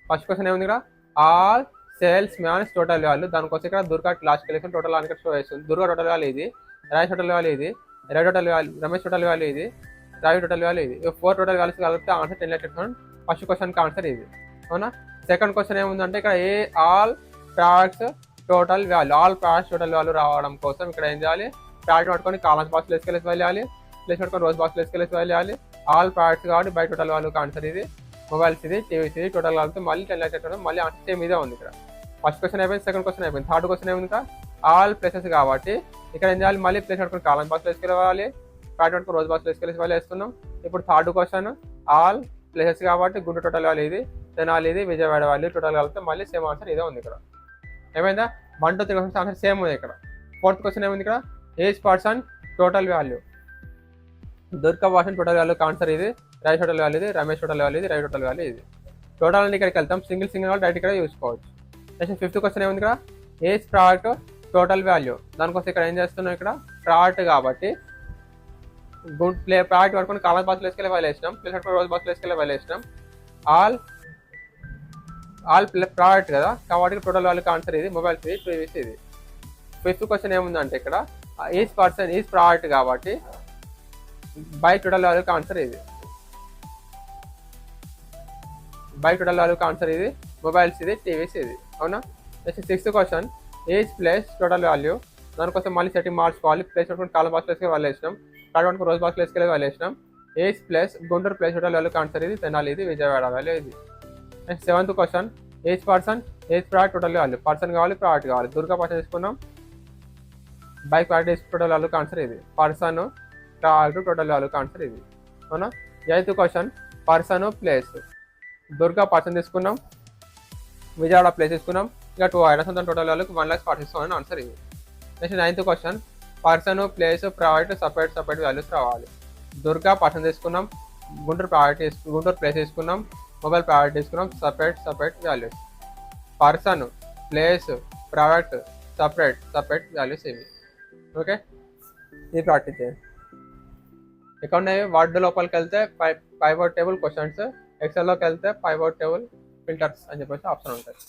First question ఏముంది ఇక్కడ, all sales man's total value. దానికోసం ఇక్కడ దుర్గా లాస్ట్ వెళ్ళేసి టోటల్ అని షో చేస్తుంది. దుర్గా టోటల్ వాల్యూ ఇది, రాజ్ టోటల్ వాల్యూ ఇది, Ravi total value, Ramesh total value ఇది, రావి టోటల్ వాల్యూ ఇది. 4 టోటల్ వాల్యూస్ కలిపితే ఆన్సర్ 10 లాక్. ఫస్ట్ క్వశ్చన్కి ఆన్సర్ ఇది, అవునా. సెకండ్ క్వశ్చన్ ఏముందంటే ఇక్కడ all products total value, all products total value రావడం కోసం ఇక్కడ ఏం చేయాలి, ప్యాకెట్ పట్టుకొని కాలమ్స్ బాక్స్ వేసుకెళ్ళేసి వెళ్ళాలి, ప్లేస్ పట్టుకొని రోజ్ బాక్స్ వేసుకెళ్ళేసి వెళ్ళాలి. ఆల్ ప్రోడక్ట్స్ కాబట్టి బై టోటల్ వాల్యూకి ఆన్సర్ ఇది, మొబైల్స్ ఇది, టీవీస్ ఇది, టోటల్ కలిపితే మళ్ళీ 10 లాక్. మళ్ళీ ఆన్సర్ సేమ్ ఇదే ఉంది ఇక్కడ. ఫస్ట్ క్వశ్చన్ అయిపోయింది, సెకండ్ క్వశ్చన్ అయిపోయింది. థర్డ్ క్వశ్చన్ ఏముంది ఇక్కడ, ఆల్ ప్లేసెస్ కాబట్టి ఇక్కడ ఏం చేయాలి, మళ్ళీ ప్లేస్ పట్టుకొని కాలమ్స్ బాక్స్ వేసుకెళ్ళాలి, ప్యాకెట్ పట్టుకొని రోజ్ బాక్స్ వేసుకెళ్ళేసి వెళ్ళి వేస్తున్నాం. ఇప్పుడు థర్డ్ క్వశ్చన్ ఆల్ ప్లేసెస్ కాబట్టి గుంటూరు టోటల్ వాల్యూ ఇది, తెనాలి ఇది, విజయవాడ వాల్యూ, టోటల్ కలిపితే మళ్ళీ సేమ్ ఆన్సర్ ఇదే ఉంది ఇక్కడ. ఏమైందా, 1 to 3 క్వశ్చన్స్ ఆన్సర్ సేమ్ ఉంది ఇక్కడ. ఫోర్త్ క్వశ్చన్ ఏముంది ఇక్కడ, age person total value. Durga Vasan total వాల్యూకి ఆన్సర్ ఇది, రాజ్ టోటల్ వాల్యూ ఇది, రమేష్ టోటల్ వాల్యూ ఇది, రవి టోటల్ వాల్యూ ఇది. టోటల్ అని ఇక్కడికి వెళ్తాం, సింగిల్ వాళ్ళు డైరెక్ట్ ఇక్కడ చూసుకోవచ్చు. నెక్స్ట్ ఫిఫ్త్ క్వశ్చన్ ఏముంది ఇక్కడ, ఏజ్ ప్రోడక్ట్ టోటల్ వాల్యూ. దానికోసం ఇక్కడ ఏం చేస్తున్నాం, ఇక్కడ ప్రోడక్ట్ కాబట్టి ప్రోడక్ట్ పట్టుకొని కాలర్ బాక్స్ వేసుకెళ్ళి వాళ్ళు వేసినాం, ప్లేస్ పట్టుకొని రోజ్ బాక్స్ వేసుకెళ్ళి వాళ్ళు వేసినాం. ఆల్ ప్రోడక్ట్ కదా కాబట్టి టోటల్ వాల్యూకి ఆన్సర్ ఇది, మొబైల్స్ ఇది, టీవీస్ ఇది. ఫిఫ్త్ క్వశ్చన్ ఏముందంటే ఇక్కడ ఈచ్ పర్సన్ ఈచ్ ప్రోడక్ట్ కాబట్టి బై టోటల్ వాల్యూకి ఆన్సర్ ఇది, బై టోటల్ వాల్యూకి ఆన్సర్ ఇది, మొబైల్స్ ఇది, టీవీస్ ఇది, అవునా. Next sixth question age plus total value. దానికోసం మళ్ళీ సెట్టింగ్ మార్చుకోవాలి, ప్లేస్ పట్టుకొని కాలం బాక్స్ వేసుకెళ్ళి వాళ్ళు వేసినాం, కార్డు పట్టుకొని రోజ్ బాక్స్ వేసుకెళ్ళి వాళ్ళు వేసినాం. Age plus Guntur plus total వాల్యూకి ఆన్సర్ ఇది, తెనాలి ఇది, విజయవాడ వాల్యూ ఇది. Next seventh question age person age product total value. Person కావాలి, ప్రోడక్ట్ కావాలి. దుర్గా పర్సన్ తీసుకున్నాం, బై ప్రోడక్ట్ టోటల్ వాల్యూకి ఆన్సర్ ఇది, పర్సన్ ప్రోడక్ట్ టోటల్ వాల్యూకి ఆన్సర్ ఇది, అవునా. Eighth question person place. Durga person తీసుకున్నాం, విజయవాడ ప్లేస్ తీసుకున్నాం, ఇక 2 ఐటమ్స్ అంతా టోటల్ వాల్యూకి 1,47,000 ఆన్సర్ ఇది. Next ninth question person place product separate values రావాలి. దుర్గా పర్సన్ తీసుకున్నాం, గుంటూరు ప్లేస్ తీసుకున్నాం, మొబైల్ ప్రోడక్ట్ తీసుకున్నాం, separate values. Person place product separate values ఇవి, ఓకే. ఇది ప్రాక్టీస్ చేయండి. ఇక్కడ ఉన్నాయి వర్డ్ లోపలికి వెళ్తే పైవట్ టేబుల్ క్వశ్చన్స్, ఎక్సెల్లోకి వెళ్తే పైవట్ టేబుల్ ఫిల్టర్స్ అని చెప్పేసి ఆప్షన్ ఉంటుంది.